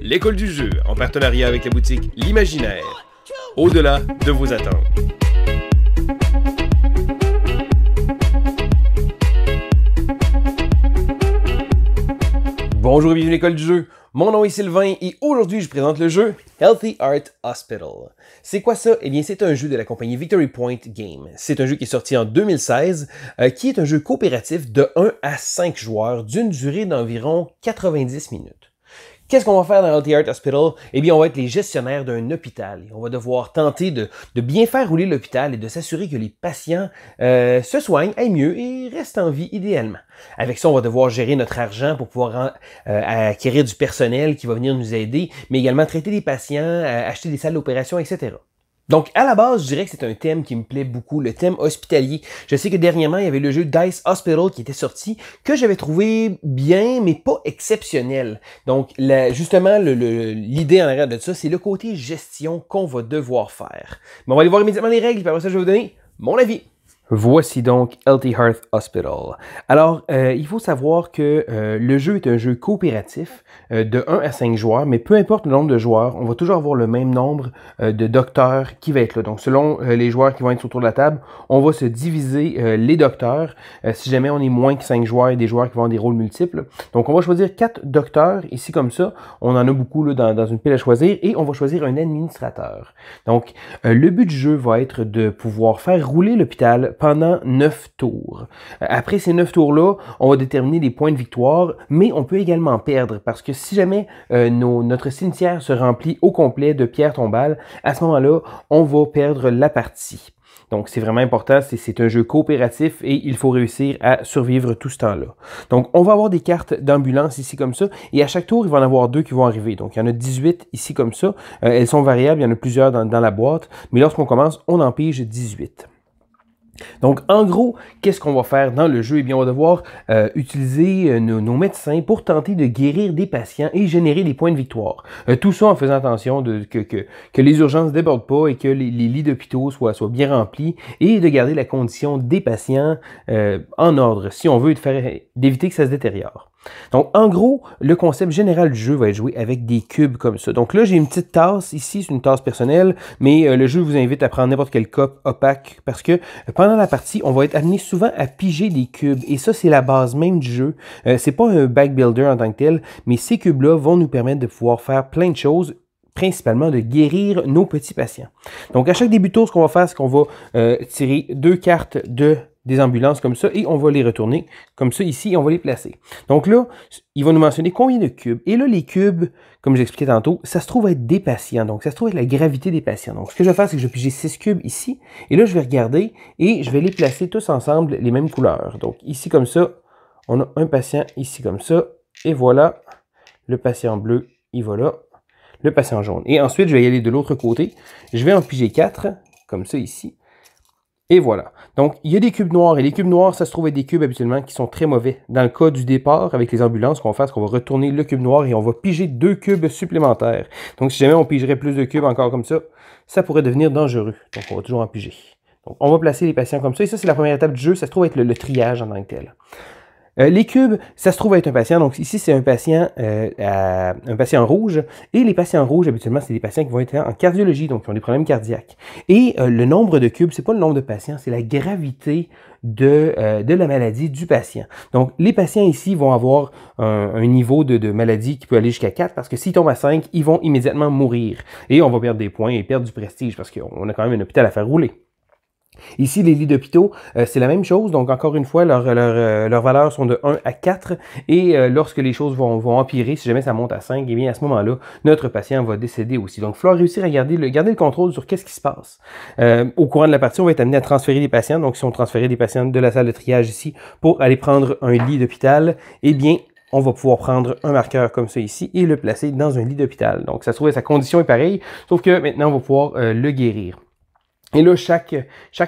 l'école du jeu, en partenariat avec la boutique L'Imaginaire. Au-delà de vos attentes. Bonjour et bienvenue à l'école du jeu. Mon nom est Sylvain et aujourd'hui je présente le jeu Healthy Heart Hospital. C'est quoi ça? Eh bien c'est un jeu de la compagnie Victory Point Games. C'est un jeu qui est sorti en 2016, qui est un jeu coopératif de 1 à 5 joueurs d'une durée d'environ 90 minutes. Qu'est-ce qu'on va faire dans Healthy Heart Hospital? Eh bien, on va être les gestionnaires d'un hôpital. On va devoir tenter de bien faire rouler l'hôpital et de s'assurer que les patients se soignent, aillent mieux et restent en vie idéalement. Avec ça, on va devoir gérer notre argent pour pouvoir acquérir du personnel qui va venir nous aider, mais également traiter des patients, acheter des salles d'opération, etc. Donc, à la base, je dirais que c'est un thème qui me plaît beaucoup, le thème hospitalier. Je sais que dernièrement, il y avait le jeu Dice Hospital qui était sorti, que j'avais trouvé bien, mais pas exceptionnel. Donc, justement, l'idée en arrière de ça, c'est le côté gestion qu'on va devoir faire. Mais on va aller voir immédiatement les règles, puis après ça, je vais vous donner mon avis. Voici donc Healthy Heart Hospital. Alors, il faut savoir que le jeu est un jeu coopératif de 1 à 5 joueurs, mais peu importe le nombre de joueurs, on va toujours avoir le même nombre de docteurs qui va être là. Donc, selon les joueurs qui vont être autour de la table, on va se diviser les docteurs. Si jamais on est moins que 5 joueurs et des joueurs qui vont avoir des rôles multiples. Donc, on va choisir 4 docteurs, ici comme ça. On en a beaucoup là, dans une pile à choisir, et on va choisir un administrateur. Donc, le but du jeu va être de pouvoir faire rouler l'hôpital pendant 9 tours. Après ces 9 tours-là, on va déterminer des points de victoire, mais on peut également perdre, parce que si jamais notre cimetière se remplit au complet de pierres tombales, à ce moment-là, on va perdre la partie. Donc, c'est vraiment important, c'est un jeu coopératif et il faut réussir à survivre tout ce temps-là. Donc, on va avoir des cartes d'ambulance ici comme ça, et à chaque tour, il va y en avoir 2 qui vont arriver. Donc, il y en a 18 ici comme ça. Elles sont variables, il y en a plusieurs dans la boîte, mais lorsqu'on commence, on en pige 18. Donc, en gros, qu'est-ce qu'on va faire dans le jeu? Eh bien, on va devoir utiliser nos médecins pour tenter de guérir des patients et générer des points de victoire. Tout ça en faisant attention que les urgences ne débordent pas et que les lits d'hôpitaux soient bien remplis et de garder la condition des patients en ordre, si on veut d'éviter que ça se détériore. Donc, en gros, le concept général du jeu va être joué avec des cubes comme ça. Donc là, j'ai une petite tasse ici, c'est une tasse personnelle, mais le jeu vous invite à prendre n'importe quelle coupe opaque parce que pendant la partie, on va être amené souvent à piger des cubes. Et ça, c'est la base même du jeu. C'est pas un back builder en tant que tel, mais ces cubes-là vont nous permettre de pouvoir faire plein de choses, principalement de guérir nos petits patients. Donc, à chaque début de tour, ce qu'on va faire, c'est qu'on va tirer 2 cartes des ambulances comme ça, et on va les retourner comme ça ici, et on va les placer. Donc là, il va nous mentionner combien de cubes. Et là, les cubes, comme j'expliquais tantôt, ça se trouve être des patients. Donc, ça se trouve être la gravité des patients. Donc, ce que je vais faire, c'est que je vais piger 6 cubes ici, et là, je vais regarder, et je vais les placer tous ensemble, les mêmes couleurs. Donc, ici comme ça, on a un patient ici comme ça, et voilà, le patient bleu, il va là, le patient jaune. Et ensuite, je vais y aller de l'autre côté. Je vais en piger 4, comme ça ici. Et voilà. Donc, il y a des cubes noirs. Et les cubes noirs, ça se trouve être des cubes habituellement qui sont très mauvais. Dans le cas du départ, avec les ambulances, ce qu'on va faire, c'est qu'on va retourner le cube noir et on va piger 2 cubes supplémentaires. Donc, si jamais on pigerait plus de cubes encore comme ça pourrait devenir dangereux. Donc, on va toujours en piger. Donc, on va placer les patients comme ça. Et ça, c'est la première étape du jeu. Ça se trouve être le triage en tant que tel. Les cubes, ça se trouve être un patient. Donc ici, c'est un patient rouge. Et les patients rouges, habituellement, c'est des patients qui vont être en cardiologie, donc qui ont des problèmes cardiaques. Et le nombre de cubes, c'est pas le nombre de patients, c'est la gravité de la maladie du patient. Donc, les patients ici vont avoir un niveau de maladie qui peut aller jusqu'à 4 parce que s'ils tombent à 5, ils vont immédiatement mourir. Et on va perdre des points et perdre du prestige parce qu'on a quand même un hôpital à faire rouler. Ici, les lits d'hôpitaux, c'est la même chose. Donc, encore une fois, leurs valeurs sont de 1 à 4. Et lorsque les choses vont empirer, si jamais ça monte à 5, eh bien, à ce moment-là, notre patient va décéder aussi. Donc, il va falloir réussir à garder le contrôle sur qu'est-ce qui se passe. Au courant de la partie, on va être amené à transférer des patients. Donc, si on transférait des patients de la salle de triage ici pour aller prendre un lit d'hôpital, eh bien, on va pouvoir prendre un marqueur comme ça ici et le placer dans un lit d'hôpital. Donc, ça se trouve, sa condition est pareille, sauf que maintenant, on va pouvoir le guérir. Et là, chaque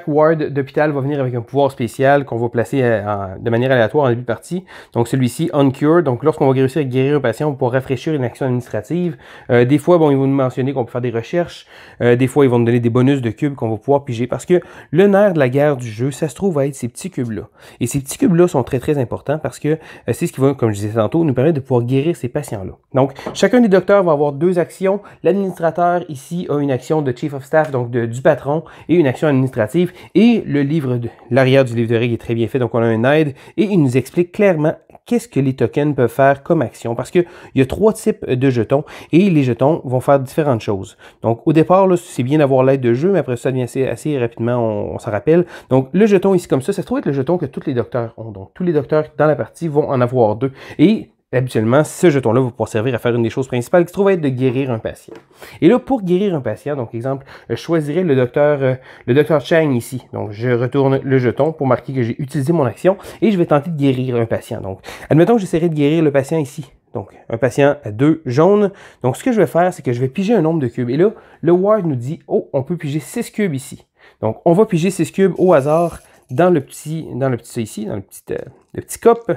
ward d'hôpital va venir avec un pouvoir spécial qu'on va placer de manière aléatoire en début de partie. Donc celui-ci, Uncure. Donc lorsqu'on va réussir à guérir un patient, on va pouvoir rafraîchir une action administrative. Des fois, bon, ils vont nous mentionner qu'on peut faire des recherches. Des fois, ils vont nous donner des bonus de cubes qu'on va pouvoir piger. Parce que le nerf de la guerre du jeu, ça se trouve à être ces petits cubes-là. Et ces petits cubes-là sont très très importants parce que c'est ce qui va, comme je disais tantôt, nous permettre de pouvoir guérir ces patients-là. Donc chacun des docteurs va avoir 2 actions. L'administrateur ici a une action de Chief of Staff, donc du patron, et une action administrative. Et le livre, l'arrière du livre de règles est très bien fait, donc on a un aide, et il nous explique clairement qu'est-ce que les tokens peuvent faire comme action, parce qu'il y a 3 types de jetons, et les jetons vont faire différentes choses. Donc au départ, c'est bien d'avoir l'aide de jeu, mais après ça devient assez rapidement, on s'en rappelle. Donc le jeton ici comme ça se trouve être le jeton que tous les docteurs ont. Donc tous les docteurs dans la partie vont en avoir 2. Et habituellement, ce jeton-là va pouvoir servir à faire une des choses principales qui se trouve être de guérir un patient. Et là, pour guérir un patient, donc exemple, je choisirais le docteur Chang ici. Donc, je retourne le jeton pour marquer que j'ai utilisé mon action et je vais tenter de guérir un patient. Donc, admettons que j'essaierai de guérir le patient ici. Donc, un patient à 2 jaunes. Donc, ce que je vais faire, c'est que je vais piger un nombre de cubes. Et là, le ward nous dit, oh, on peut piger 6 cubes ici. Donc, on va piger 6 cubes au hasard dans le petit ça ici, dans le petit cup.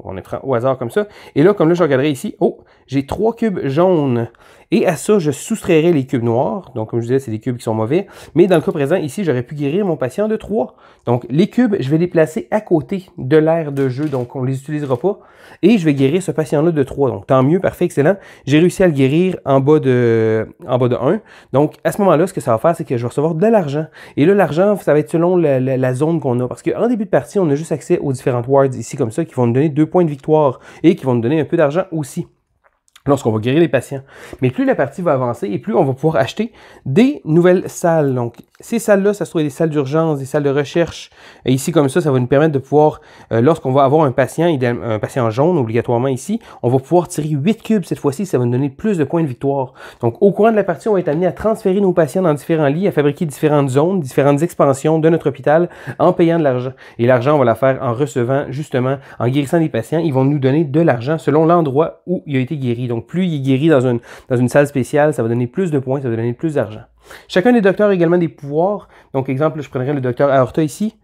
On les prend au hasard comme ça. Et là, comme là, je regarderai ici, oh, j'ai 3 cubes jaunes. Et à ça, je soustrairai les cubes noirs. Donc, comme je disais, c'est des cubes qui sont mauvais. Mais dans le cas présent, ici, j'aurais pu guérir mon patient de 3. Donc, les cubes, je vais les placer à côté de l'aire de jeu. Donc, on ne les utilisera pas. Et je vais guérir ce patient-là de 3. Donc, tant mieux, parfait, excellent. J'ai réussi à le guérir en bas de 1. Donc, à ce moment-là, ce que ça va faire, c'est que je vais recevoir de l'argent. Et là, l'argent, ça va être selon la zone qu'on a. Parce qu'en début de partie, on a juste accès aux différentes wards ici, comme ça, qui vont nous donner 2 points de victoire et qui vont nous donner un peu d'argent aussi lorsqu'on va guérir les patients. Mais plus la partie va avancer et plus on va pouvoir acheter des nouvelles salles. Donc, ces salles-là, ça se trouve des salles d'urgence, des salles de recherche. Et ici, comme ça va nous permettre de pouvoir, lorsqu'on va avoir un patient jaune, obligatoirement ici, on va pouvoir tirer 8 cubes cette fois-ci. Ça va nous donner plus de points de victoire. Donc, au courant de la partie, on va être amené à transférer nos patients dans différents lits, à fabriquer différentes zones, différentes expansions de notre hôpital en payant de l'argent. Et l'argent, on va la faire en recevant, justement, en guérissant des patients. Ils vont nous donner de l'argent selon l'endroit où il a été guéri. Donc, plus il est guéri dans une salle spéciale, ça va donner plus de points, ça va donner plus d'argent. Chacun des docteurs a également des pouvoirs. Donc, exemple, je prendrais le docteur Aorta ici.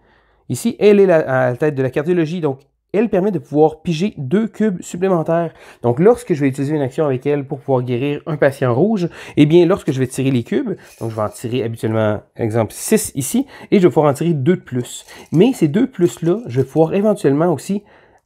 Ici, elle est à la tête de la cardiologie. Donc, elle permet de pouvoir piger 2 cubes supplémentaires. Donc, lorsque je vais utiliser une action avec elle pour pouvoir guérir un patient rouge, eh bien, lorsque je vais tirer les cubes, donc je vais en tirer habituellement, exemple, 6 ici, et je vais pouvoir en tirer 2 de plus. Mais ces 2 plus-là, je vais pouvoir éventuellement aussi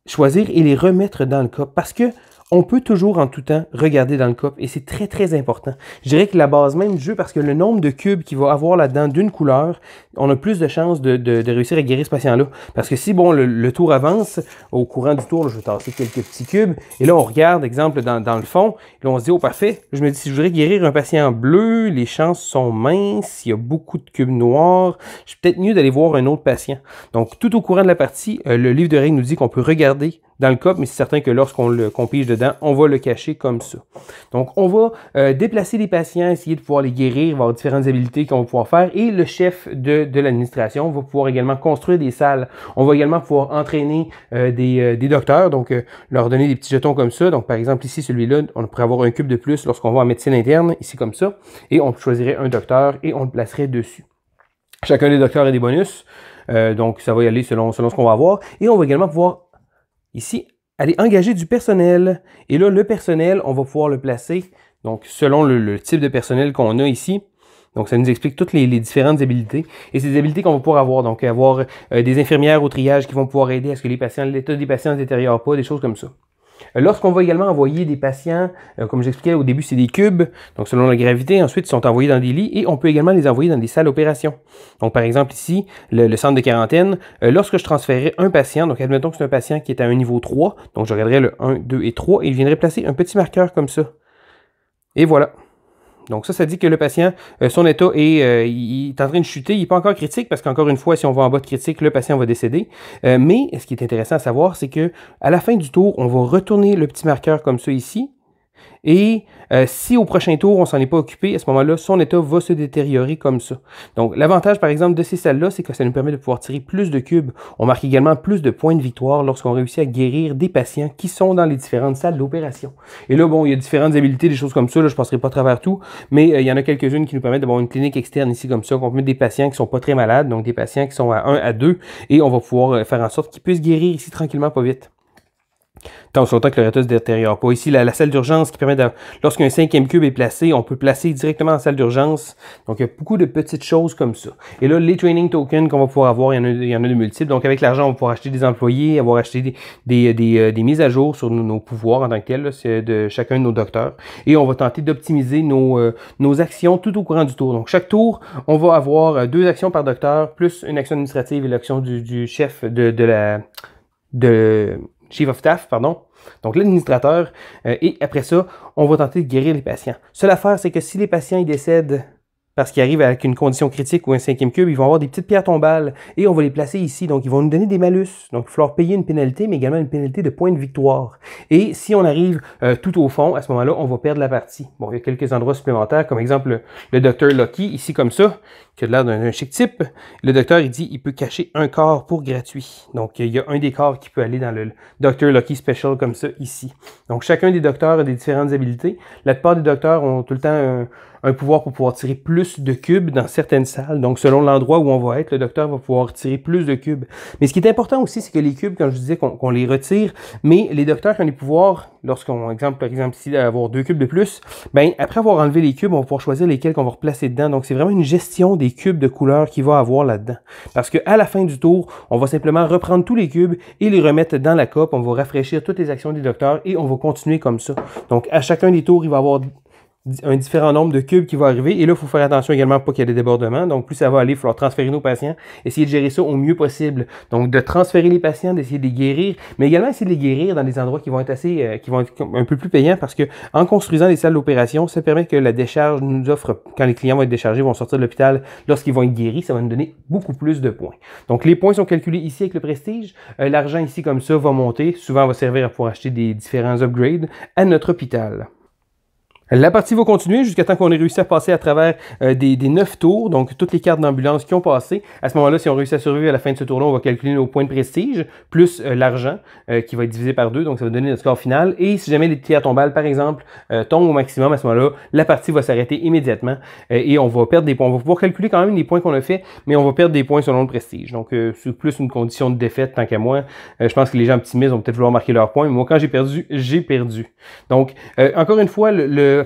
choisir et les remettre dans le cas parce que on peut toujours en tout temps regarder dans le cup et c'est très très important. Je dirais que la base même du jeu, parce que le nombre de cubes qu'il va avoir là-dedans d'une couleur, on a plus de chances de réussir à guérir ce patient-là. Parce que si bon le tour avance, au courant du tour, là, je vais tasser quelques petits cubes et là on regarde, exemple, dans le fond, là on se dit, oh parfait, je me dis si je voudrais guérir un patient bleu, les chances sont minces, il y a beaucoup de cubes noirs, c'est peut-être mieux d'aller voir un autre patient. Donc tout au courant de la partie, le livre de règles nous dit qu'on peut regarder dans le cup, mais c'est certain que lorsqu'on pige dedans, on va le cacher comme ça. Donc, on va déplacer les patients, essayer de pouvoir les guérir, il va y avoir différentes habilités qu'on va pouvoir faire, et le chef de l'administration va pouvoir également construire des salles. On va également pouvoir entraîner des docteurs, donc leur donner des petits jetons comme ça. Donc, par exemple, ici, celui-là, on pourrait avoir un cube de plus lorsqu'on va en médecine interne, ici comme ça, et on choisirait un docteur et on le placerait dessus. Chacun des docteurs a des bonus, donc ça va y aller selon ce qu'on va avoir, et on va également pouvoir ici, aller engager du personnel. Et là, le personnel, on va pouvoir le placer, donc selon le type de personnel qu'on a ici. Donc, ça nous explique toutes les différentes habilités. Et ces habilités qu'on va pouvoir avoir, donc avoir des infirmières au triage qui vont pouvoir aider à ce que l'état des patients ne se détériore pas, des choses comme ça. Lorsqu'on va également envoyer des patients, comme j'expliquais au début, c'est des cubes, donc selon la gravité, ensuite ils sont envoyés dans des lits et on peut également les envoyer dans des salles d'opération. Donc par exemple ici, le centre de quarantaine, lorsque je transférais un patient, donc admettons que c'est un patient qui est à un niveau 3, donc je regarderais le 1, 2 et 3 et il viendrait placer un petit marqueur comme ça. Et voilà. Donc ça dit que le patient, son état il est en train de chuter, il n'est pas encore critique, parce qu'encore une fois, si on va en bas de critique, le patient va décéder. Mais ce qui est intéressant à savoir, c'est que à la fin du tour, on va retourner le petit marqueur comme ça ici, Et si au prochain tour, on s'en est pas occupé, à ce moment-là, son état va se détériorer comme ça. Donc, l'avantage, par exemple, de ces salles-là, c'est que ça nous permet de pouvoir tirer plus de cubes. On marque également plus de points de victoire lorsqu'on réussit à guérir des patients qui sont dans les différentes salles d'opération. Et là, bon, il y a différentes habilités, des choses comme ça, là, je ne passerai pas à travers tout, mais il y en a quelques-unes qui nous permettent d'avoir une clinique externe ici comme ça, qu'on peut mettre des patients qui sont pas très malades, donc des patients qui sont à 1 à 2, et on va pouvoir faire en sorte qu'ils puissent guérir ici tranquillement, pas vite. Tant aussi longtemps que le résultat se détériore pas. Ici, la salle d'urgence qui permet de, lorsqu'un 5e cube est placé, on peut le placer directement en salle d'urgence. Donc, il y a beaucoup de petites choses comme ça. Et là, les training tokens qu'on va pouvoir avoir, il y en a de multiples. Donc, avec l'argent, on va pouvoir acheter des employés, avoir acheté des mises à jour sur nos pouvoirs en tant que tels, c'est de chacun de nos docteurs. Et on va tenter d'optimiser nos actions tout au courant du tour. Donc, chaque tour, on va avoir 2 actions par docteur, plus une action administrative et l'action du chef Chief of Staff, pardon. Donc l'administrateur, et après ça, on va tenter de guérir les patients. Seule affaire, c'est que si les patients ils décèdent parce qu'ils arrivent avec une condition critique ou un 5e cube, ils vont avoir des petites pierres tombales et on va les placer ici. Donc, ils vont nous donner des malus. Donc, il va falloir payer une pénalité, mais également une pénalité de points de victoire. Et si on arrive tout au fond, à ce moment-là, on va perdre la partie. Bon, il y a quelques endroits supplémentaires, comme exemple le Dr. Lucky, ici comme ça, qui a l'air d'un chic type. Le docteur, il dit il peut cacher un corps pour gratuit. Donc, il y a un des corps qui peut aller dans le Dr. Lucky Special comme ça, ici. Donc, chacun des docteurs a des différentes habilités. La plupart des docteurs ont tout le temps un pouvoir pour pouvoir tirer plus de cubes dans certaines salles. Donc, selon l'endroit où on va être, le docteur va pouvoir tirer plus de cubes. Mais ce qui est important aussi, c'est que les cubes, comme je disais, qu'on les retire, mais les docteurs qui ont des pouvoirs, lorsqu'on, par exemple, ici, avoir 2 cubes de plus, ben après avoir enlevé les cubes, on va pouvoir choisir lesquels qu'on va replacer dedans. Donc, c'est vraiment une gestion des cubes de couleur qu'il va avoir là-dedans. Parce qu'à la fin du tour, on va simplement reprendre tous les cubes et les remettre dans la cope. On va rafraîchir toutes les actions des docteurs et on va continuer comme ça. Donc, à chacun des tours, il va y avoir un différent nombre de cubes qui va arriver. Et là, il faut faire attention également pour qu'il y ait des débordements. Donc, plus ça va aller, il va falloir transférer nos patients, essayer de gérer ça au mieux possible. Donc, de transférer les patients, d'essayer de les guérir, mais également essayer de les guérir dans des endroits qui vont être un peu plus payants parce que en construisant des salles d'opération, ça permet que la décharge nous offre, quand les clients vont être déchargés, vont sortir de l'hôpital, lorsqu'ils vont être guéris, ça va nous donner beaucoup plus de points. Donc, les points sont calculés ici avec le prestige. L'argent ici, comme ça, va monter. Souvent, va servir pour acheter des différents upgrades à notre hôpital. La partie va continuer jusqu'à temps qu'on ait réussi à passer à travers des 9 tours, donc toutes les cartes d'ambulance qui ont passé. À ce moment-là, si on réussit à survivre à la fin de ce tour-là, on va calculer nos points de prestige, plus l'argent qui va être divisé par 2, donc ça va donner notre score final. Et si jamais les pierres tombales, par exemple, tombent au maximum, à ce moment-là, la partie va s'arrêter immédiatement et on va perdre des points. On va pouvoir calculer quand même les points qu'on a fait, mais on va perdre des points selon le prestige. Donc, c'est plus une condition de défaite tant qu'à moi. Je pense que les gens optimistes vont peut-être vouloir marquer leurs points, mais moi, quand j'ai perdu, j'ai perdu. Donc, encore une fois,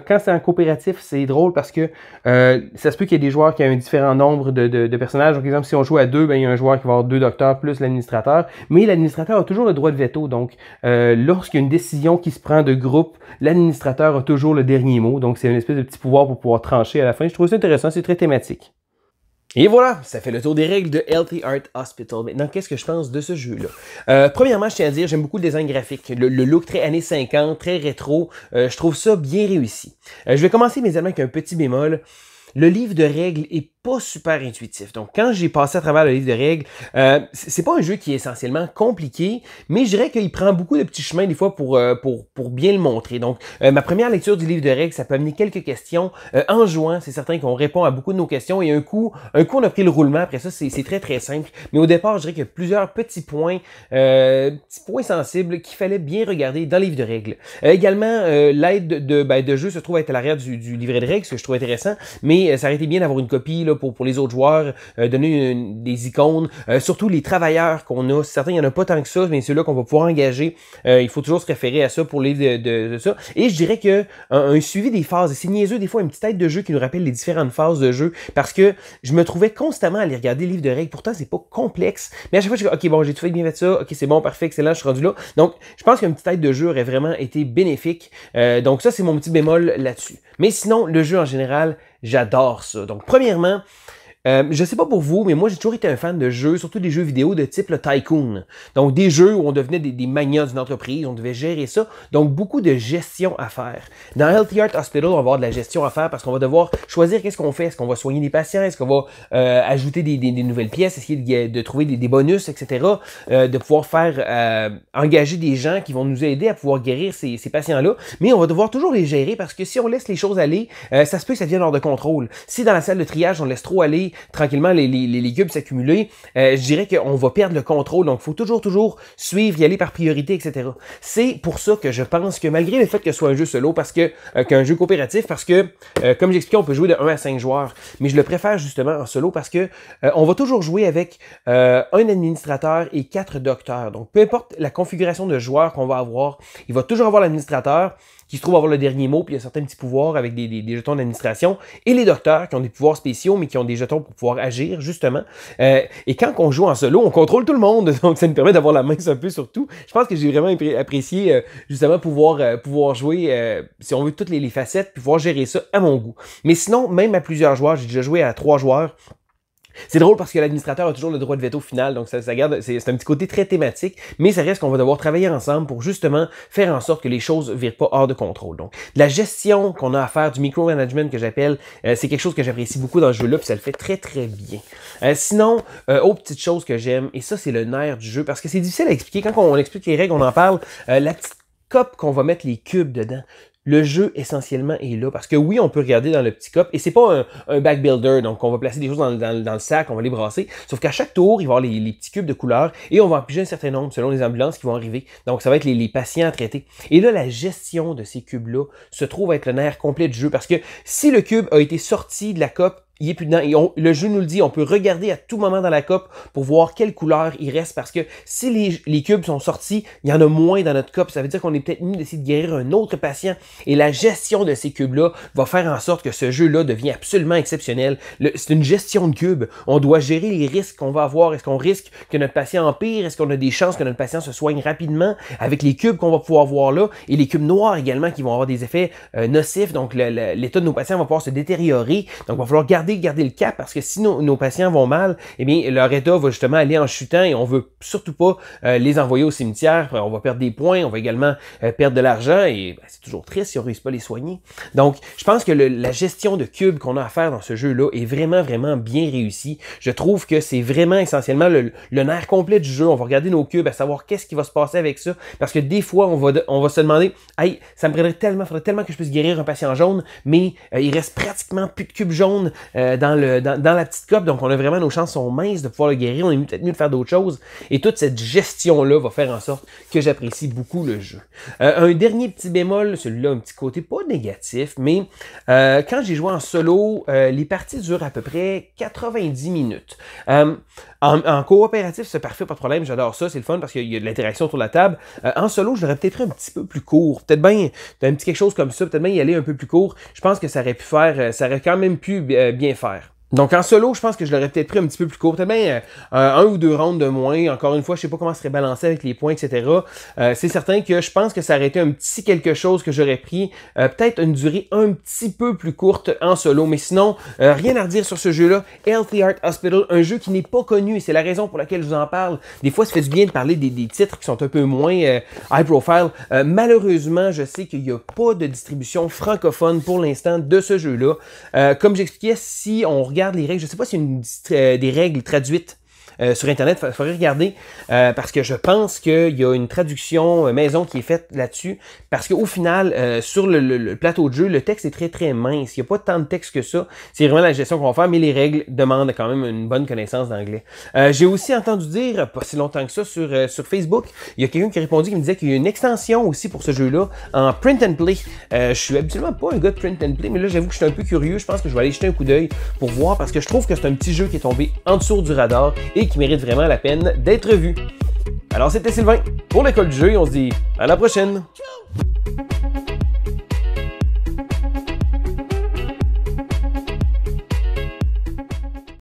quand c'est en coopératif, c'est drôle parce que ça se peut qu'il y ait des joueurs qui ont un différent nombre de personnages. Donc, par exemple, si on joue à 2, ben, il y a un joueur qui va avoir 2 docteurs plus l'administrateur. Mais l'administrateur a toujours le droit de veto. Donc, lorsqu'il y a une décision qui se prend de groupe, l'administrateur a toujours le dernier mot. Donc, c'est une espèce de petit pouvoir pour pouvoir trancher à la fin. Je trouve ça intéressant, c'est très thématique. Et voilà, ça fait le tour des règles de Healthy Heart Hospital. Maintenant, qu'est-ce que je pense de ce jeu-là? Premièrement, je tiens à dire, j'aime beaucoup le design graphique. Le look très années 50, très rétro. Je trouve ça bien réussi. Je vais commencer, mes amis, avec un petit bémol. Le livre de règles est pas super intuitif. Donc, quand j'ai passé à travers le livre de règles, c'est pas un jeu qui est essentiellement compliqué, mais je dirais qu'il prend beaucoup de petits chemins des fois pour bien le montrer. Donc, ma première lecture du livre de règles, ça peut amener quelques questions. En jouant, c'est certain qu'on répond à beaucoup de nos questions et un coup, on a pris le roulement. Après ça, c'est très, très simple. Mais au départ, je dirais qu'il y a plusieurs petits points sensibles qu'il fallait bien regarder dans le livre de règles. Également, l'aide de jeu se trouve être à l'arrière du livret de règles, ce que je trouve intéressant, mais ça aurait été bien d'avoir une copie là, pour les autres joueurs, donner des icônes, surtout les travailleurs qu'on a. Certains, il n'y en a pas tant que ça, mais ceux-là qu'on va pouvoir engager, il faut toujours se référer à ça pour les de ça. Et je dirais que un suivi des phases, c'est niaiseux des fois, une petite tête de jeu qui nous rappelle les différentes phases de jeu, parce que je me trouvais constamment à aller regarder le livre de règles, pourtant c'est pas complexe, mais à chaque fois je dis ok bon j'ai tout fait bien fait ça, ok c'est bon, parfait, excellent, je suis rendu là. Donc je pense qu'une petite tête de jeu aurait vraiment été bénéfique, donc ça c'est mon petit bémol là-dessus. Mais sinon, le jeu en général, j'adore ça. Donc premièrement, Je sais pas pour vous, mais moi j'ai toujours été un fan de jeux, surtout des jeux vidéo de type le Tycoon. Donc des jeux où on devenait des magnats d'une entreprise, on devait gérer ça. Donc beaucoup de gestion à faire. Dans Healthy Heart Hospital, on va avoir de la gestion à faire parce qu'on va devoir choisir qu'est-ce qu'on fait. Est-ce qu'on va soigner des patients? Est-ce qu'on va ajouter des nouvelles pièces? Essayer de trouver des bonus, etc. De pouvoir faire engager des gens qui vont nous aider à pouvoir guérir ces patients-là. Mais on va devoir toujours les gérer parce que si on laisse les choses aller, ça se peut que ça devienne hors de contrôle. Si dans la salle de triage, on laisse trop aller tranquillement les cubes s'accumuler, je dirais qu'on va perdre le contrôle. Donc, il faut toujours suivre, y aller par priorité, etc. C'est pour ça que je pense que malgré le fait que ce soit un jeu solo, parce que qu'un jeu coopératif, parce que, comme j'expliquais, on peut jouer de 1 à 5 joueurs, mais je le préfère justement en solo parce que on va toujours jouer avec un administrateur et 4 docteurs. Donc, peu importe la configuration de joueurs qu'on va avoir, il va toujours avoir l'administrateur qui se trouve avoir le dernier mot, puis il y a certains petits pouvoirs avec des jetons d'administration, et les docteurs qui ont des pouvoirs spéciaux, mais qui ont des jetons pour pouvoir agir, justement. Et quand on joue en solo, on contrôle tout le monde, donc ça nous permet d'avoir la main un peu sur tout. Je pense que j'ai vraiment apprécié, justement, pouvoir jouer, si on veut, toutes les facettes, puis pouvoir gérer ça à mon goût. Mais sinon, même à plusieurs joueurs, j'ai déjà joué à 3 joueurs, c'est drôle parce que l'administrateur a toujours le droit de veto final, donc ça garde, c'est un petit côté très thématique, mais ça reste qu'on va devoir travailler ensemble pour justement faire en sorte que les choses ne virent pas hors de contrôle. Donc, de la gestion qu'on a à faire, du micromanagement que j'appelle, c'est quelque chose que j'apprécie beaucoup dans ce jeu-là, puis ça le fait très bien. Sinon, autre petite chose que j'aime, et ça c'est le nerf du jeu, parce que c'est difficile à expliquer, quand on explique les règles, on en parle, la petite coupe qu'on va mettre les cubes dedans. Le jeu, essentiellement, est là. Parce que oui, on peut regarder dans le petit cup. Et c'est pas un back builder. Donc, on va placer des choses dans le sac, on va les brasser. Sauf qu'à chaque tour, il va y avoir les petits cubes de couleurs. Et on va en piger un certain nombre selon les ambulances qui vont arriver. Donc, ça va être les patients à traiter. Et là, la gestion de ces cubes-là se trouve être le nerf complet du jeu. Parce que si le cube a été sorti de la coupe, il est plus dedans. Et le jeu nous le dit, on peut regarder à tout moment dans la coupe pour voir quelle couleur il reste. Parce que si les cubes sont sortis, il y en a moins dans notre coupe. Ça veut dire qu'on est peut-être mieux d'essayer de guérir un autre patient. Et la gestion de ces cubes-là va faire en sorte que ce jeu-là devient absolument exceptionnel. C'est une gestion de cubes. On doit gérer les risques qu'on va avoir. Est-ce qu'on risque que notre patient empire? Est-ce qu'on a des chances que notre patient se soigne rapidement avec les cubes qu'on va pouvoir voir là? Et les cubes noirs également qui vont avoir des effets nocifs. Donc l'état de nos patients va pouvoir se détériorer. Donc il va falloir garder le cap parce que si nos patients vont mal, eh bien leur état va justement aller en chutant et on veut surtout pas les envoyer au cimetière. On va perdre des points, on va également perdre de l'argent et c'est toujours triste si on ne réussit pas à les soigner. Donc, je pense que la gestion de cubes qu'on a à faire dans ce jeu-là est vraiment bien réussie. Je trouve que c'est vraiment essentiellement le nerf complet du jeu. On va regarder nos cubes à savoir qu'est-ce qui va se passer avec ça parce que des fois, on va se demander « Hey, ça me faudrait tellement que je puisse guérir un patient jaune, mais il reste pratiquement plus de cubes jaunes dans la petite coupe, donc on a vraiment nos chances sont minces de pouvoir le guérir, on est peut-être mieux de faire d'autres choses, et toute cette gestion-là va faire en sorte que j'apprécie beaucoup le jeu. Un dernier petit bémol, celui-là un petit côté pas négatif, mais quand j'ai joué en solo, les parties durent à peu près 90 minutes. En coopératif, c'est parfait, pas de problème, j'adore ça, c'est le fun parce qu'il y a de l'interaction autour de la table. En solo, je l'aurais peut-être pris un petit peu plus court, peut-être bien un petit quelque chose comme ça, peut-être bien y aller un peu plus court. Je pense que ça aurait quand même pu bien faire. Donc en solo, je pense que je l'aurais peut-être pris un petit peu plus court, peut-être bien 1 ou 2 rounds de moins. Encore une fois, je sais pas comment ça serait balancé avec les points, etc. C'est certain que je pense que ça aurait été un petit quelque chose que j'aurais pris, peut-être une durée un petit peu plus courte en solo. Mais sinon, rien à redire sur ce jeu-là. Healthy Heart Hospital, un jeu qui n'est pas connu et c'est la raison pour laquelle je vous en parle. Des fois, ça fait du bien de parler des titres qui sont un peu moins high profile. Malheureusement, je sais qu'il n'y a pas de distribution francophone pour l'instant de ce jeu-là. Comme j'expliquais, si on regarde les règles, je ne sais pas s'il y a des règles traduites sur Internet, il faudrait regarder parce que je pense qu'il y a une traduction maison qui est faite là-dessus parce qu'au final, sur le plateau de jeu, le texte est très mince. Il n'y a pas tant de texte que ça. C'est vraiment la gestion qu'on va faire, mais les règles demandent quand même une bonne connaissance d'anglais. J'ai aussi entendu dire, pas si longtemps que ça, sur Facebook, il y a quelqu'un qui a répondu qui me disait qu'il y a une extension aussi pour ce jeu-là en print and play. Je suis absolument pas un gars de print and play, mais là, j'avoue que je suis un peu curieux. Je pense que je vais aller jeter un coup d'œil pour voir parce que je trouve que c'est un petit jeu qui est tombé en dessous du radar et qui mérite vraiment la peine d'être vu. Alors c'était Sylvain pour l'école du jeu et on se dit à la prochaine!